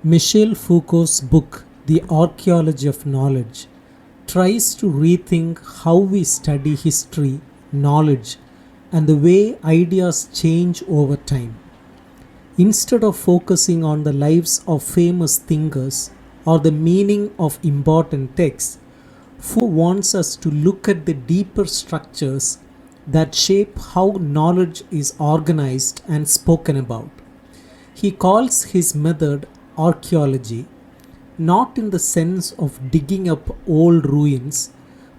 Michel Foucault's book, The Archaeology of Knowledge, tries to rethink how we study history, knowledge, and the way ideas change over time. Instead of focusing on the lives of famous thinkers or the meaning of important texts, Foucault wants us to look at the deeper structures that shape how knowledge is organized and spoken about. He calls his method archaeology, not in the sense of digging up old ruins,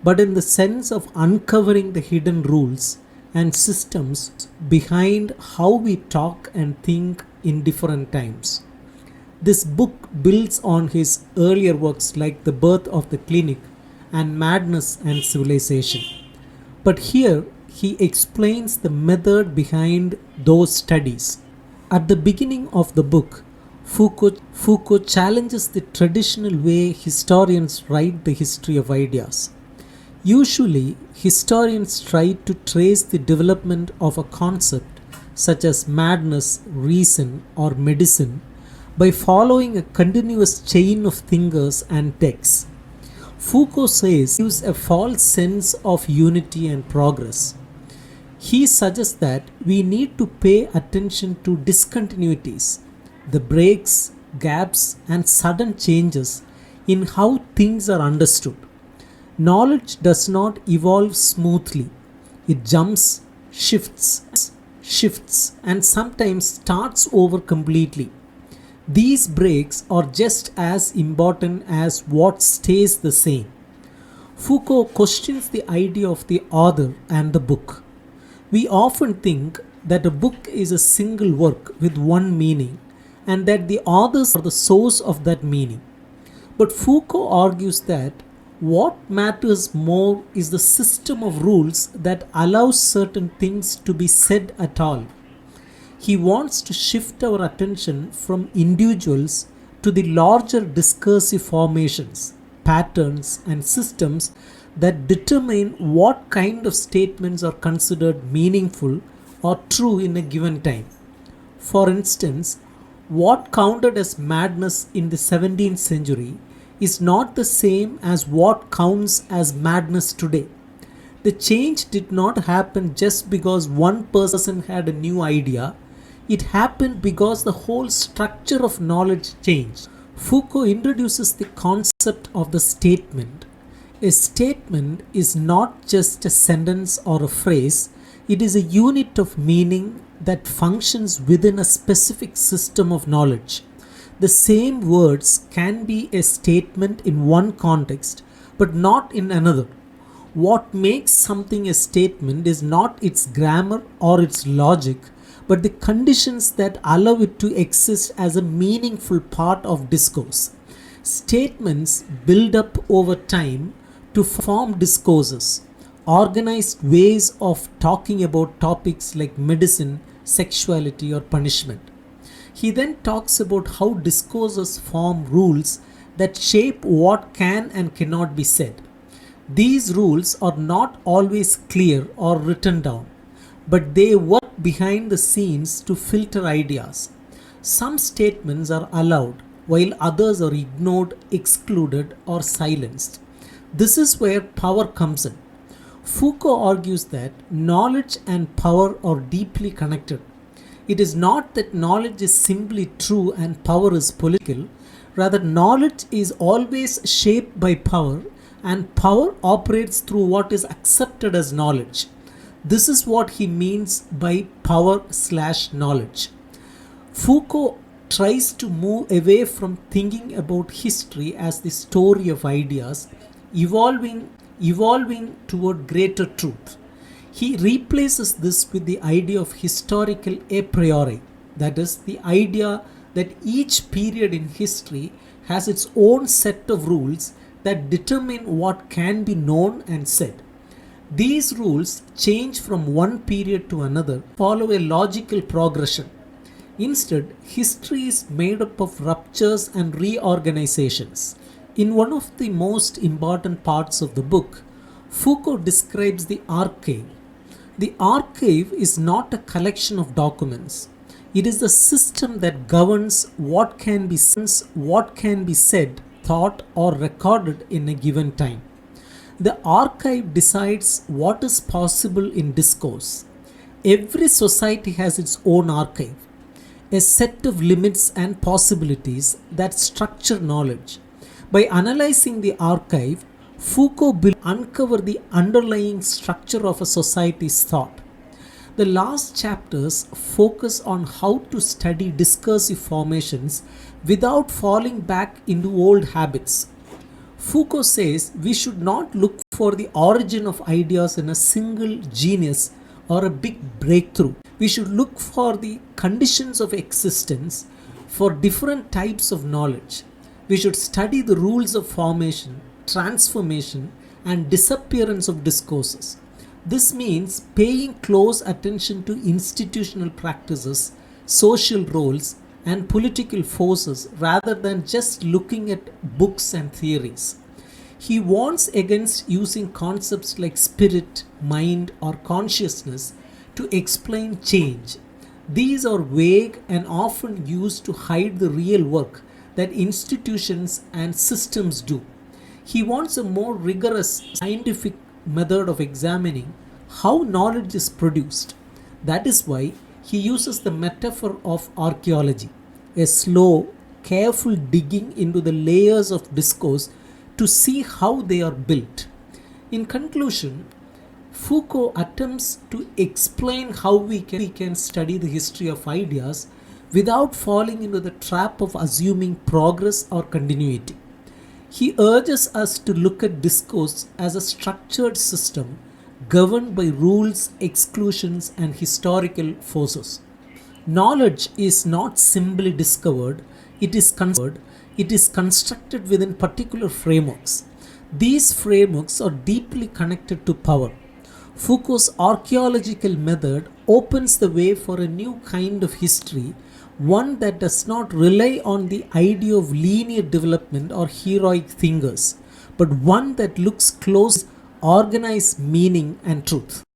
but in the sense of uncovering the hidden rules and systems behind how we talk and think in different times. This book builds on his earlier works like The Birth of the Clinic and Madness and Civilization. But here he explains the method behind those studies. At the beginning of the book, Foucault challenges the traditional way historians write the history of ideas. Usually, historians try to trace the development of a concept such as madness, reason, or medicine by following a continuous chain of thinkers and texts. Foucault says gives a false sense of unity and progress. He suggests that we need to pay attention to discontinuities, the breaks, gaps, and sudden changes in how things are understood. Knowledge does not evolve smoothly. It jumps, shifts, and sometimes starts over completely. These breaks are just as important as what stays the same. Foucault questions the idea of the author and the book. We often think that a book is a single work with one meaning and that the authors are the source of that meaning. But Foucault argues that what matters more is the system of rules that allows certain things to be said at all. He wants to shift our attention from individuals to the larger discursive formations, patterns, and systems that determine what kind of statements are considered meaningful or true in a given time. For instance, what counted as madness in the 17th century is not the same as what counts as madness today. The change did not happen just because one person had a new idea. It happened because the whole structure of knowledge changed. Foucault introduces the concept of the statement. A statement is not just a sentence or a phrase, it is a unit of meaning that functions within a specific system of knowledge. The same words can be a statement in one context but not in another. What makes something a statement is not its grammar or its logic, but the conditions that allow it to exist as a meaningful part of discourse. Statements build up over time to form discourses, organized ways of talking about topics like medicine, sexuality, or punishment. He then talks about how discourses form rules that shape what can and cannot be said. These rules are not always clear or written down, but they work behind the scenes to filter ideas. Some statements are allowed, while others are ignored, excluded, or silenced. This is where power comes in. Foucault argues that knowledge and power are deeply connected. It is not that knowledge is simply true and power is political. Rather, knowledge is always shaped by power, and power operates through what is accepted as knowledge. This is what he means by power/knowledge. Foucault tries to move away from thinking about history as the story of ideas, evolving toward greater truth. He replaces this with the idea of historical a priori, that is, the idea that each period in history has its own set of rules that determine what can be known and said. These rules change from one period to another, follow a logical progression. Instead, history is made up of ruptures and reorganizations. In one of the most important parts of the book, Foucault describes the archive. The archive is not a collection of documents. It is the system that governs what can be said, thought, or recorded in a given time. The archive decides what is possible in discourse. Every society has its own archive, a set of limits and possibilities that structure knowledge. By analyzing the archive, Foucault will uncover the underlying structure of a society's thought. The last chapters focus on how to study discursive formations without falling back into old habits. Foucault says we should not look for the origin of ideas in a single genius or a big breakthrough. We should look for the conditions of existence for different types of knowledge. We should study the rules of formation, transformation, and disappearance of discourses. This means paying close attention to institutional practices, social roles, and political forces rather than just looking at books and theories. He warns against using concepts like spirit, mind, or consciousness to explain change. These are vague and often used to hide the real work that institutions and systems do. He wants a more rigorous scientific method of examining how knowledge is produced. That is why he uses the metaphor of archaeology, a slow, careful digging into the layers of discourse to see how they are built. In conclusion, Foucault attempts to explain how we can study the history of ideas without falling into the trap of assuming progress or continuity. He urges us to look at discourse as a structured system governed by rules, exclusions, and historical forces. Knowledge is not simply discovered, it is constructed within particular frameworks. These frameworks are deeply connected to power. Foucault's archaeological method opens the way for a new kind of history, one that does not rely on the idea of linear development or heroic thinkers, but one that looks close, organized meaning and truth.